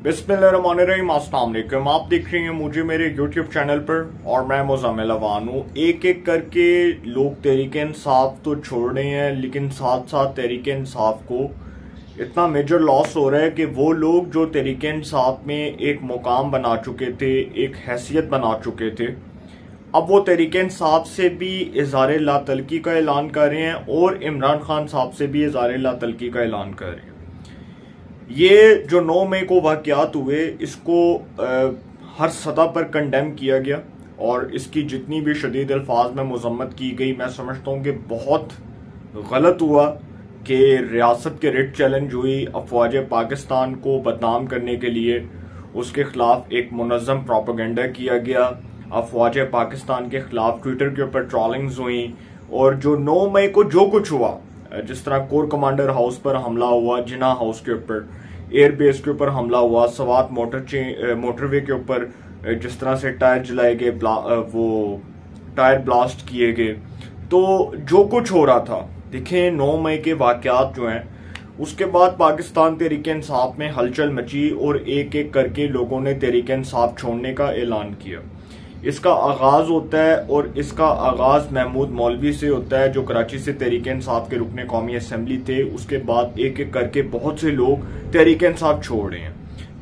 बिस्मिल्लाहिर्रहमानिर्रहीम, अस्सलाम वालेकुम। आप देख रहे हैं मुझे मेरे YouTube चैनल पर और मैं मुज़म्मिल अवान हूँ। एक एक करके लोग तहरीक इंसाफ तो छोड़ रहे हैं, लेकिन साथ साथ तहरीक इंसाफ को इतना मेजर लॉस हो रहा है कि वो लोग जो तहरीक इंसाफ में एक मुकाम बना चुके थे, एक हैसियत बना चुके थे, अब वो तहरीक इंसाफ से भी इज़हार लातल्की का ऐलान कर रहे हैं और इमरान खान साहब से भी इज़हार लातल्की का ऐलान कर रहे हैं। ये जो 9 मई को वाक़यात हुए, इसको हर सतह पर कंडेम किया गया और इसकी जितनी भी शदीद अल्फाज में मजम्मत की गई, मैं समझता हूँ कि बहुत गलत हुआ कि रियासत के रिट चैलेंज हुई अफवाज पाकिस्तान को बदनाम करने के लिए। उसके खिलाफ एक मुनज़्ज़म प्रोपेगेंडा किया गया, अफवाज पाकिस्तान के खिलाफ ट्विटर के ऊपर ट्रॉलिंग्स हुई। और जो 9 मई को जो कुछ हुआ, जिस तरह कोर कमांडर हाउस पर हमला हुआ, जिना हाउस के ऊपर, एयरबेस के ऊपर हमला हुआ, सवात मोटरवे के ऊपर जिस तरह से टायर जलाए गए, वो टायर ब्लास्ट किए गए, तो जो कुछ हो रहा था, देखें 9 मई के वाकयात जो हैं, उसके बाद पाकिस्तान तहरीक इंसाफ में हलचल मची और एक एक करके लोगों ने तहरीक इंसाफ छोड़ने का ऐलान किया। इसका आगाज होता है और इसका आगाज महमूद मौलवी से होता है, जो कराची से तहरीक इंसाफ के रुकने कौमी असम्बली थे। उसके बाद एक एक करके बहुत से लोग तहरीक इंसाफ छोड़ रहे हैं।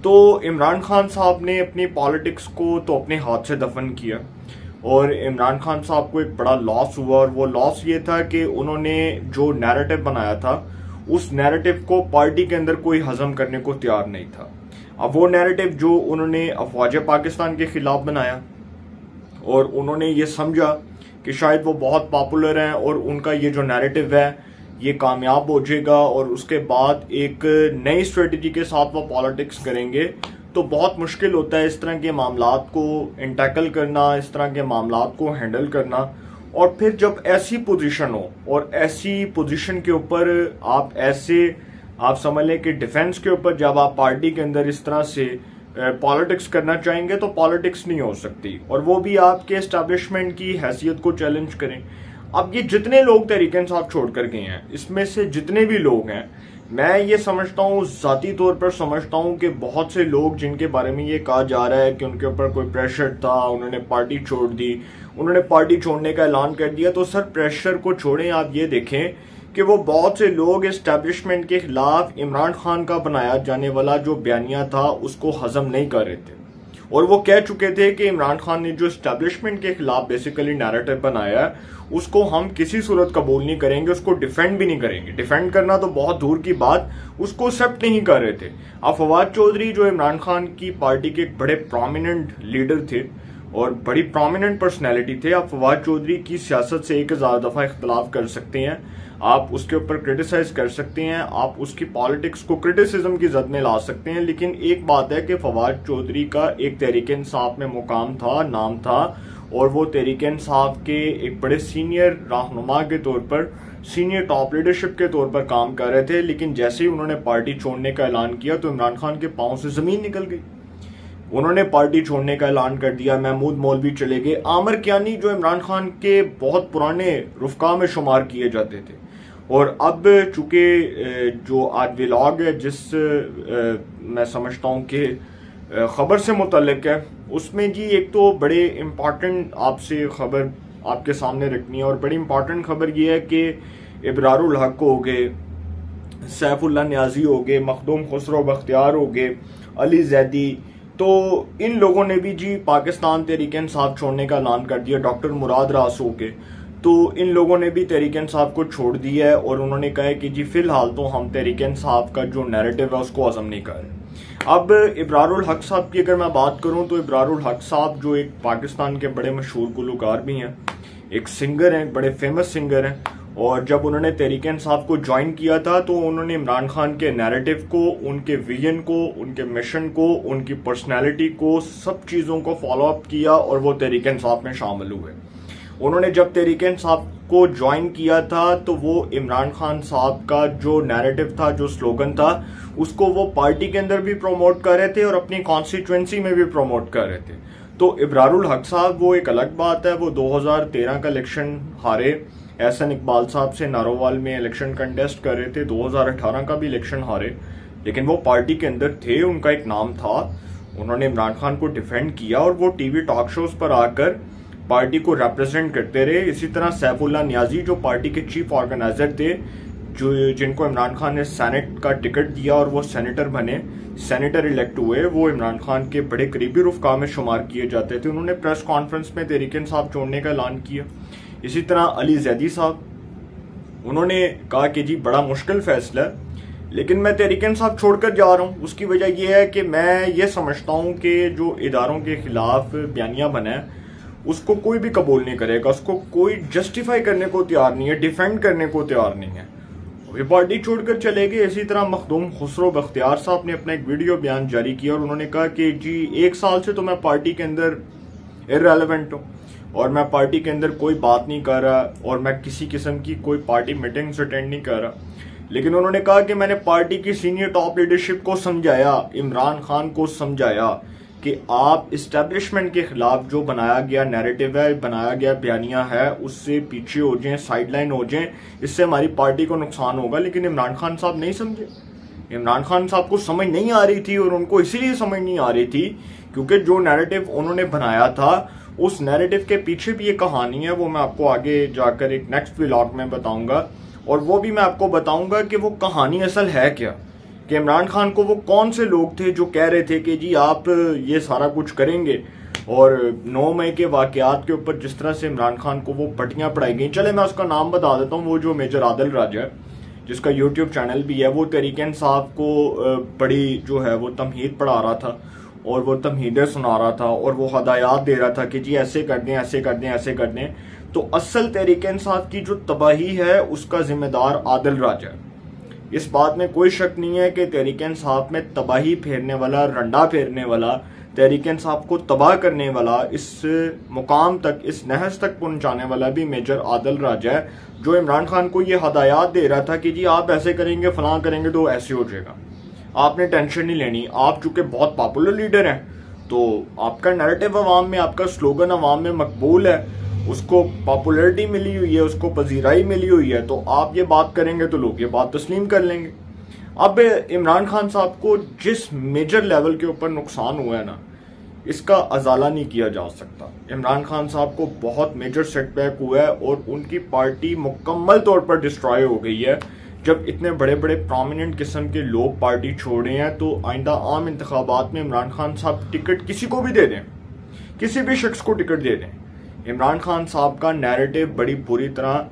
तो इमरान खान साहब ने अपनी पॉलिटिक्स को तो अपने हाथ से दफन किया और इमरान खान साहब को एक बड़ा लॉस हुआ। और वो लॉस ये था कि उन्होंने जो नैरेटिव बनाया था, उस नैरेटिव को पार्टी के अंदर कोई हजम करने को तैयार नहीं था। अब वो नैरेटिव जो उन्होंने अफवाज पाकिस्तान के खिलाफ बनाया और उन्होंने ये समझा कि शायद वो बहुत पॉपुलर हैं और उनका ये जो नैरेटिव है ये कामयाब हो जाएगा और उसके बाद एक नई स्ट्रेटजी के साथ वो पॉलिटिक्स करेंगे, तो बहुत मुश्किल होता है इस तरह के मामलात को टैकल करना, इस तरह के मामलात को हैंडल करना। और फिर जब ऐसी पोजीशन हो और ऐसी पोजीशन के ऊपर आप समझ लें कि डिफेंस के ऊपर जब आप पार्टी के अंदर इस तरह से पॉलिटिक्स करना चाहेंगे तो पॉलिटिक्स नहीं हो सकती, और वो भी आपके एस्टैब्लिशमेंट की हैसियत को चैलेंज करें। अब ये जितने लोग तहरीक इंसाफ छोड़ कर गए हैं, इसमें से जितने भी लोग हैं, मैं ये समझता हूँ, जाती तौर पर समझता हूँ कि बहुत से लोग जिनके बारे में ये कहा जा रहा है कि उनके ऊपर कोई प्रेशर था, उन्होंने पार्टी छोड़ दी, उन्होंने पार्टी छोड़ने का ऐलान कर दिया, तो सर प्रेशर को छोड़ें। आप ये देखें कि वो बहुत से लोग एस्टैब्लिशमेंट के खिलाफ इमरान खान का बनाया जाने वाला जो बयानिया था उसको हजम नहीं कर रहे थे और वो कह चुके थे कि इमरान खान ने जो एस्टैब्लिशमेंट के खिलाफ बेसिकली नैरेटिव बनाया है उसको हम किसी सूरत कबूल नहीं करेंगे, उसको डिफेंड भी नहीं करेंगे। डिफेंड करना तो बहुत दूर की बात, उसको एक्सेप्ट नहीं कर रहे थे। अब फवाद चौधरी जो इमरान खान की पार्टी के एक बड़े प्रोमिनेंट लीडर थे और बड़ी प्रोमिनेंट पर्सनैलिटी थे, आप फवाद चौधरी की सियासत से 1000 दफा इख्तलाफ कर सकते हैं, आप उसके ऊपर क्रिटिसाइज कर सकते हैं, आप उसकी पॉलिटिक्स को क्रिटिसिज्म की जद में ला सकते हैं, लेकिन एक बात है कि फवाद चौधरी का एक तहरीक इंसाफ में मुकाम था, नाम था, और वो तहरीक इंसाफ के एक बड़े सीनियर रहनुमा के तौर पर, सीनियर टॉप लीडरशिप के तौर पर काम कर रहे थे। लेकिन जैसे ही उन्होंने पार्टी छोड़ने का ऐलान किया तो इमरान खान के पांव से जमीन निकल गई। उन्होंने पार्टी छोड़ने का ऐलान कर दिया, महमूद मौलवी चले गए, आमिर कियानी जो इमरान खान के बहुत पुराने रुफका में शुमार किए जाते थे। और अब चूंकि जो आज व्लॉग है, जिस मैं समझता हूं कि खबर से मुतल्लिक है, उसमें जी एक तो बड़े इम्पॉर्टेंट आपसे खबर आपके सामने रखनी है। और बड़ी इम्पॉर्टेंट खबर यह है कि इब्रारुल हक हो गए, सैफुल्लाह न्याजी हो गए, मखदूम खुसरो बख्तियार हो गए, अली जैदी, तो इन लोगों ने भी जी पाकिस्तान तहरीक इंसाफ छोड़ने का ऐलान कर दिया। डॉक्टर मुराद रास हो गए, तो इन लोगों ने भी तहरीक इंसाफ को छोड़ दिया है और उन्होंने कहा है कि जी फिलहाल तो हम तहरीक इंसाफ का जो नैरेटिव है उसको हजम नहीं कर रहे। अब इब्रारुल हक साहब की अगर मैं बात करूं तो इब्रारुल हक साहब जो एक पाकिस्तान के बड़े मशहूर गुलकार भी हैं, एक सिंगर हैं, बड़े फेमस सिंगर हैं, और जब उन्होंने तहरीक इंसाफ को ज्वाइन किया था तो उन्होंने इमरान खान के नैरेटिव को, उनके विजन को, उनके मिशन को, उनकी पर्सनैलिटी को, सब चीज़ों को फॉलो अप किया और वो तहरीक इंसाफ में शामिल हुए। उन्होंने जब तहरीक इंसाफ को ज्वाइन किया था तो वो इमरान खान साहब का जो नैरेटिव था, जो स्लोगन था, उसको वो पार्टी के अंदर भी प्रमोट कर रहे थे और अपनी कॉन्स्टिट्यूएंसी में भी प्रमोट कर रहे थे। तो इब्रारुल हक साहब वो एक अलग बात है, वो 2013 का इलेक्शन हारे, एहसन इकबाल साहब से नारोवाल में इलेक्शन कंटेस्ट कर रहे थे, 2018 का भी इलेक्शन हारे, लेकिन वो पार्टी के अंदर थे, उनका एक नाम था, उन्होंने इमरान खान को डिफेंड किया और वो टीवी टॉक शोज पर आकर पार्टी को रिप्रेजेंट करते रहे। इसी तरह सैफुल्लाह नियाजी जो पार्टी के चीफ ऑर्गेनाइजर थे, जो जिनको इमरान खान ने सेनेट का टिकट दिया और वो सेनेटर बने, सेनेटर इलेक्ट हुए, वो इमरान खान के बड़े करीबी रुफका में शुमार किए जाते थे। उन्होंने प्रेस कॉन्फ्रेंस में तहरीक-ए-इंसाफ छोड़ने का ऐलान किया। इसी तरह अली जैदी साहब, उन्होंने कहा कि जी बड़ा मुश्किल फैसला है, लेकिन मैं तहरीक-ए-इंसाफ छोड़कर जा रहा हूँ। उसकी वजह यह है कि मैं ये समझता हूँ कि जो इदारों के खिलाफ बयानिया बना है उसको कोई भी कबूल नहीं करेगा, उसको कोई जस्टिफाई करने को तैयार नहीं है, डिफेंड करने को तैयार नहीं है, ये पार्टी छोड़कर चले गए। इसी तरह मखदूम खुसरो बख्तियार साहब ने अपना एक वीडियो बयान जारी किया और उन्होंने कहा कि जी 1 साल से तो मैं पार्टी के अंदर इररेलेवेंट हूँ और मैं पार्टी के अंदर कोई बात नहीं कर रहा और मैं किसी किस्म की कोई पार्टी मीटिंग्स अटेंड नहीं कर रहा। लेकिन उन्होंने कहा कि मैंने पार्टी की सीनियर टॉप लीडरशिप को समझाया, इमरान खान को समझाया कि आप इस्टेब्लिशमेंट के खिलाफ जो बनाया गया नैरेटिव है, बनाया गया बयानिया है, उससे पीछे हो जाएं, साइडलाइन हो जाएं, इससे हमारी पार्टी को नुकसान होगा। लेकिन इमरान खान साहब नहीं समझे। इमरान खान साहब को समझ नहीं आ रही थी और उनको इसीलिए समझ नहीं आ रही थी क्योंकि जो नैरेटिव उन्होंने बनाया था उस नैरेटिव के पीछे भी एक कहानी है, वो मैं आपको आगे जाकर एक नेक्स्ट व्लॉग में बताऊंगा और वो भी मैं आपको बताऊंगा कि वो कहानी असल है क्या, कि इमरान खान को वो कौन से लोग थे जो कह रहे थे कि जी आप ये सारा कुछ करेंगे। और 9 मई के वाकयात के ऊपर जिस तरह से इमरान खान को वो पट्टियां पढ़ाई गई, चले मैं उसका नाम बता देता हूँ, वो जो मेजर आदिल राजा है जिसका यूट्यूब चैनल भी है, वो तहरीक-ए-इंसाफ को बड़ी जो है वो तमहीद पढ़ा रहा था और वो तमहीदें सुना रहा था और वो हदायत दे रहा था कि जी ऐसे कर दें, ऐसे कर दें, ऐसे कर दें। तो असल तहरीक-ए-इंसाफ की जो तबाही है उसका जिम्मेदार आदिल राजा है। इस बात में कोई शक नहीं है कि तहरीक-ए-इंसाफ में तबाही फेरने वाला, रंडा फेरने वाला, तहरीक-ए-इंसाफ को तबाह करने वाला, इस मुकाम तक, इस नहज तक पहुंचाने वाला भी मेजर आदिल राजा है, जो इमरान खान को ये हदायत दे रहा था कि जी आप ऐसे करेंगे, फलां करेंगे तो ऐसे हो जाएगा, आपने टेंशन नहीं लेनी। आप चूंकि बहुत पॉपुलर लीडर हैं तो आपका नैरेटिव अवाम में, आपका स्लोगन अवाम में मकबूल है, उसको पॉपुलैरिटी मिली हुई है, उसको पजीराई मिली हुई है, तो आप ये बात करेंगे तो लोग ये बात तस्लीम कर लेंगे। अब इमरान खान साहब को जिस मेजर लेवल के ऊपर नुकसान हुआ है ना, इसका अजाला नहीं किया जा सकता। इमरान खान साहब को बहुत मेजर सेटबैक हुआ है और उनकी पार्टी मुकम्मल तौर पर डिस्ट्रॉय हो गई है। जब इतने बड़े बड़े प्रोमिनेंट किस्म के लोग पार्टी छोड़े हैं तो आइंदा आम इंतखाबात में इमरान खान साहब टिकट किसी को भी दे दें, किसी भी शख्स को टिकट दे दें, इमरान खान साहब का नैरेटिव बड़ी बुरी तरह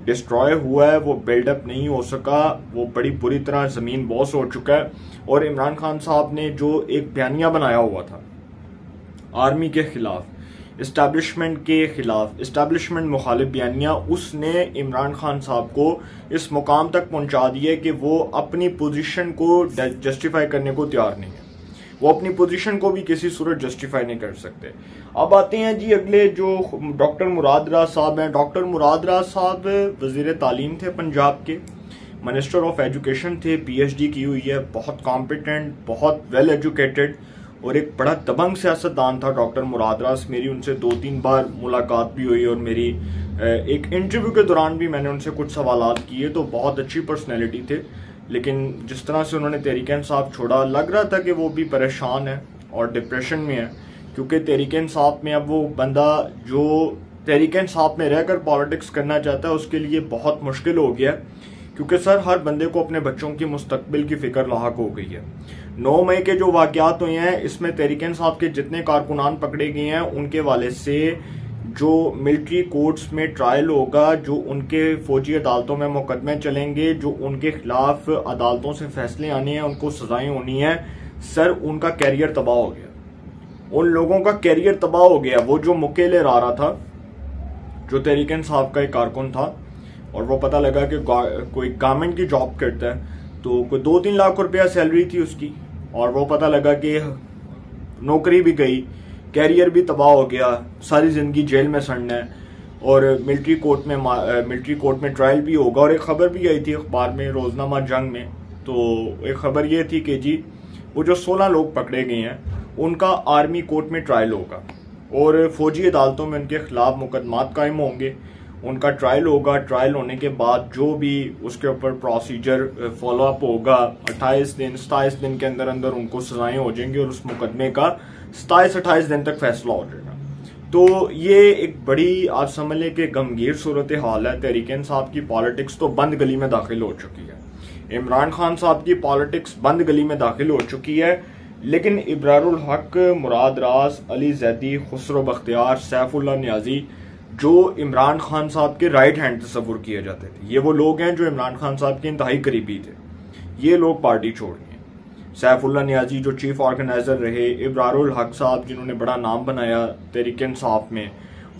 डिस्ट्रॉय हुआ है, वो बिल्डअप नहीं हो सका, वो बड़ी बुरी तरह जमीन बॉस हो चुका है। और इमरान खान साहब ने जो एक बयानिया बनाया हुआ था आर्मी के खिलाफ, इस्टेब्लिशमेंट के खिलाफ, इस्टेब्लिशमेंट मुखालिफ बयानिया, उसने इमरान खान साहब को इस मुकाम तक पहुंचा दिया कि वो अपनी पोजीशन को जस्टिफाई करने को तैयार नहीं है, वो अपनी पोजीशन को भी किसी सूरत जस्टिफाई नहीं कर सकते। अब आते हैं जी अगले जो डॉक्टर मुराद राज साहब हैं। डॉक्टर मुराद राज साहब वजीर तालीम थे पंजाब के, मिनिस्टर ऑफ एजुकेशन थे, PhD की हुई है, बहुत कॉम्पिटेंट, बहुत वेल एजुकेटेड और एक बड़ा दबंग सियासतदान था डॉक्टर मुराद राज। मेरी उनसे 2-3 बार मुलाकात भी हुई और मेरी एक इंटरव्यू के दौरान भी मैंने उनसे कुछ सवालात किए, तो बहुत अच्छी पर्सनैलिटी थे। लेकिन जिस तरह से उन्होंने तहरीक-ए-इंसाफ छोड़ा, लग रहा था कि वो भी परेशान है और डिप्रेशन में है, क्योंकि तहरीक-ए-इंसाफ में अब वो बंदा जो तहरीक-ए-इंसाफ में रहकर पॉलिटिक्स करना चाहता है उसके लिए बहुत मुश्किल हो गया, क्योंकि सर हर बंदे को अपने बच्चों की मुस्तकबिल की फिक्र लाहक हो गई है। 9 मई के जो वाकयात हुए हैं इसमें तहरीक-ए-इंसाफ के जितने कारकुनान पकड़े गए हैं उनके वाले से जो मिलिट्री कोर्ट्स में ट्रायल होगा, जो उनके फौजी अदालतों में मुकदमे चलेंगे, जो उनके खिलाफ अदालतों से फैसले आने हैं, उनको सजाएं होनी है, सर उनका कैरियर तबाह हो गया, उन लोगों का कैरियर तबाह हो गया। वो जो मुकेले आ रहा था, जो तहरीक-ए-इंसाफ का एक कारकुन था और वो पता लगा कि कोई गवर्नमेंट की जॉब करता है, तो कोई 2-3 लाख रुपया सैलरी थी उसकी, और वो पता लगा कि नौकरी भी गई, कैरियर भी तबाह हो गया, सारी जिंदगी जेल में सड़ना है और मिलिट्री कोर्ट में ट्रायल भी होगा। और एक खबर भी आई थी अखबार में, रोजनामा जंग में, तो एक खबर ये थी कि जी वो जो 16 लोग पकड़े गए हैं उनका आर्मी कोर्ट में ट्रायल होगा और फौजी अदालतों में उनके खिलाफ मुकदमात कायम होंगे उनका ट्रायल होगा। ट्रायल होने के बाद जो भी उसके ऊपर प्रोसीजर फॉलो अप होगा 27 दिन के अंदर अंदर उनको सजाएं हो जाएंगी और उस मुकदमे का 27-28 दिन तक फैसला हो जाएगा। तो ये एक बड़ी आप समझ लें कि गमगीर सूरत हाल है। तहरीक इंसाफ की पॉलिटिक्स तो बंद गली में दाखिल हो चुकी है, इमरान खान साहब की पॉलिटिक्स बंद गली में दाखिल हो चुकी है, लेकिन इब्रारुल हक, मुराद राज, अली जैदी, खुसरो बख्तियार, सैफुल्लाह नियाजी जो इमरान खान साहब के राइट हैंड तस्वुर किए जाते थे, ये वो लोग हैं जो इमरान खान साहब के इंतहाई करीबी थे, ये लोग पार्टी छोड़ गए। सैफुल्लाह नियाजी जो चीफ ऑर्गेनाइजर रहे, इब्रारुल हक साहब जिन्होंने बड़ा नाम बनाया तहरीक इंसाफ में,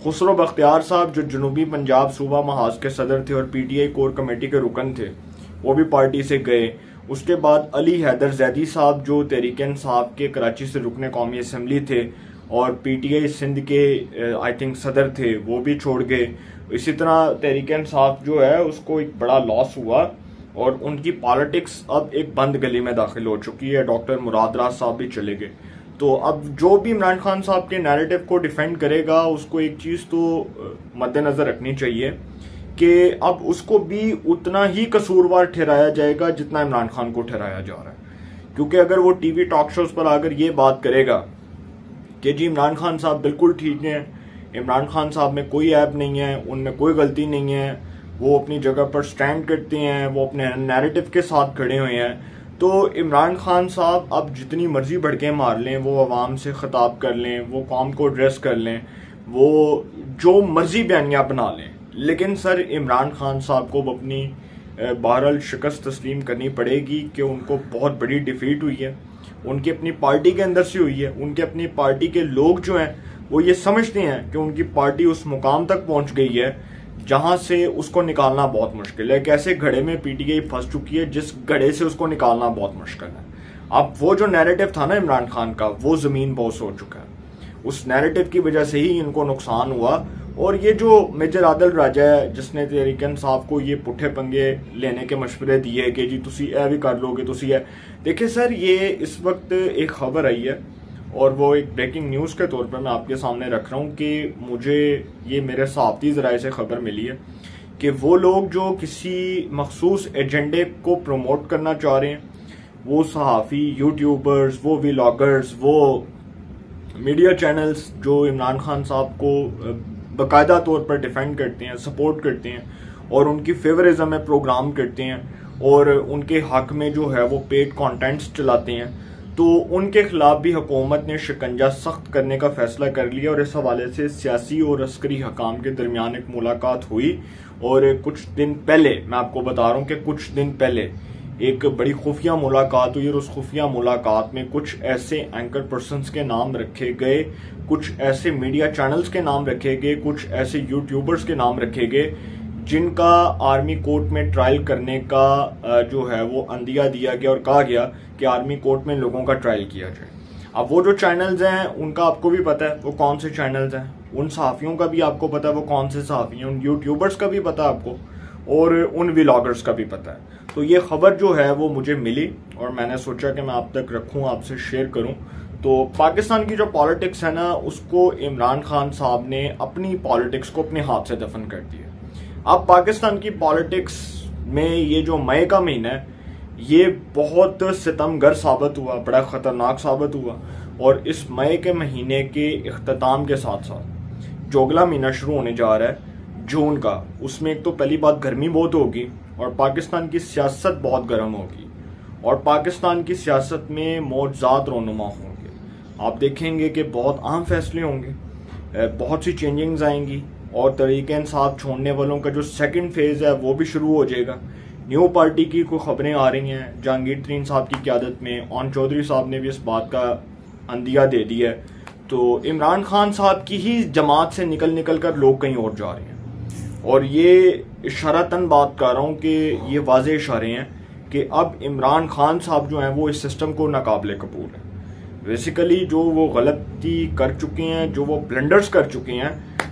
खुसरो बख्तियार साहब जो जनूबी पंजाब सूबा महाज के सदर थे और पीटीआई कोर कमेटी के रुकन थे, वो भी पार्टी से गए। उसके बाद अली हैदर जैदी साहब जो तहरीक इंसाफ के कराची से रुकने कौमी असम्बली थे और पीटीआई सिंध के आई थिंक सदर थे, वो भी छोड़ गए। इसी तरह तहरीक इंसाफ जो है उसको एक बड़ा लॉस हुआ और उनकी पॉलिटिक्स अब एक बंद गली में दाखिल हो चुकी है। डॉक्टर मुराद राज साहब भी चले गए। तो अब जो भी इमरान खान साहब के नैरेटिव को डिफेंड करेगा उसको एक चीज तो मद्देनजर रखनी चाहिए कि अब उसको भी उतना ही कसूरवार ठहराया जाएगा जितना इमरान खान को ठहराया जा रहा है। क्योंकि अगर वो टीवी टॉक शोज पर आकर ये बात करेगा कि जी इमरान खान साहब बिल्कुल ठीक हैं, इमरान खान साहब में कोई ऐप नहीं है, उनमें कोई गलती नहीं है, वो अपनी जगह पर स्टैंड करते हैं, वो अपने नैरेटिव के साथ खड़े हुए हैं, तो इमरान खान साहब अब जितनी मर्जी भड़के मार लें, वो आवाम से खिताब कर लें, वो कौम को एड्रेस कर लें, वो जो मर्जी बयानियां बना लें, लेकिन सर इमरान खान साहब को अपनी बहरहाल शिकस्त तस्लीम करनी पड़ेगी कि उनको बहुत बड़ी डिफीट हुई है, उनकी अपनी पार्टी के अंदर से हुई है। उनके अपनी पार्टी के लोग जो हैं वो ये समझते हैं कि उनकी पार्टी उस मुकाम तक पहुंच गई है जहां से उसको निकालना बहुत मुश्किल है। एक ऐसे घड़े में पीटीआई फंस चुकी है जिस घड़े से उसको निकालना बहुत मुश्किल है। अब वो जो नैरेटिव था ना इमरान खान का, वो जमीन बोस हो चुका है। उस नैरेटिव की वजह से ही इनको नुकसान हुआ। और ये जो मेजर आदिल राजा है जिसने तहरीक इंसाफ को ये पुठे पंगे लेने के मशवरे दिए कि जी तुसी ए भी कर लोगे, तुसी है, देखिए सर ये इस वक्त एक खबर आई है और वो एक ब्रेकिंग न्यूज़ के तौर पर मैं आपके सामने रख रहा हूँ कि मुझे ये मेरे साथी ज़राए से खबर मिली है कि वो लोग जो किसी मखसूस एजेंडे को प्रमोट करना चाह रहे हैं, वो सहाफ़ी, यूट्यूबर्स, वो व्लॉगर्स, वो मीडिया चैनल्स जो इमरान खान साहब को बाकायदा तौर पर डिफेंड करते हैं, सपोर्ट करते हैं और उनकी फेवरिज्म में प्रोग्राम करते हैं और उनके हक में जो है वो पेड कंटेंट्स चलाते हैं, तो उनके खिलाफ भी हुकूमत ने शिकंजा सख्त करने का फैसला कर लिया। और इस हवाले से सियासी और अस्करी हकाम के दरमियान एक मुलाकात हुई और कुछ दिन पहले, मैं आपको बता रहा हूँ कि कुछ दिन पहले एक बड़ी खुफिया मुलाकात हुई और उस खुफिया मुलाकात में कुछ ऐसे एंकर पर्सन्स के नाम रखे गए, कुछ ऐसे मीडिया चैनल्स के नाम रखे गए, कुछ ऐसे यूट्यूबर्स के नाम रखे गए जिनका आर्मी कोर्ट में ट्रायल करने का जो है वो अंदिया दिया गया और कहा गया कि आर्मी कोर्ट में लोगों का ट्रायल किया जाए। अब वो जो चैनल्स हैं उनका आपको भी पता है वो कौन से चैनल्स हैं, उन सहाफ़ियों का भी आपको पता है वो कौन से सहाफ़ी हैं, उन यूट्यूबर्स का भी पता है आपको और उन व्लॉगर्स का भी पता है। तो ये खबर जो है वो मुझे मिली और मैंने सोचा कि मैं आप तक रखूं, आपसे शेयर करूं। तो पाकिस्तान की जो पॉलिटिक्स है ना, उसको इमरान खान साहब ने अपनी पॉलिटिक्स को अपने हाथ से दफन कर दिया। अब पाकिस्तान की पॉलिटिक्स में ये जो मई का महीना है ये बहुत सितमगर साबित हुआ, बड़ा खतरनाक साबित हुआ। और इस मई के महीने के इख्तिताम के साथ साथ जो अगला महीना शुरू होने जा रहा है जून का, उसमें एक तो पहली बात गर्मी बहुत होगी और पाकिस्तान की सियासत बहुत गर्म होगी और पाकिस्तान की सियासत में मौजूद रोनुमा होंगे। आप देखेंगे कि बहुत अहम फैसले होंगे, बहुत सी चेंजिंग्स आएंगी और तहरीक इंसाफ छोड़ने वालों का जो सेकंड फेज है वो भी शुरू हो जाएगा। न्यू पार्टी की कोई खबरें आ रही हैं जहांगीर तरीन साहब की क़यादत में, ओन चौधरी साहब ने भी इस बात का अंदिया दे दिया है। तो इमरान खान साहब की ही जमात से निकल कर लोग कहीं और जा रहे हैं और ये इशारतन बात कर रहा हूँ कि ये वाज़े इशारे हैं कि अब इमरान खान साहब जो हैं वो इस सिस्टम को नाकाबिले कबूल है। बेसिकली जो वो गलती कर चुके हैं, जो वो ब्लंडर्स कर चुके हैं,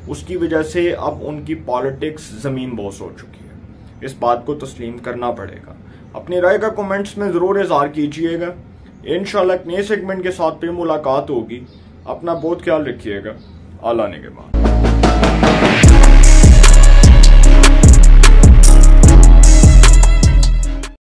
उसकी वजह से अब उनकी पॉलिटिक्स ज़मीन बोस हो चुकी है। इस बात को तस्लीम करना पड़ेगा। अपनी राय का कमेंट्स में ज़रूर इज़हार कीजिएगा। इंशाल्लाह एक नए सेगमेंट के साथ फिर मुलाकात होगी। अपना बहुत ख्याल रखिएगा। आलाने के बाद।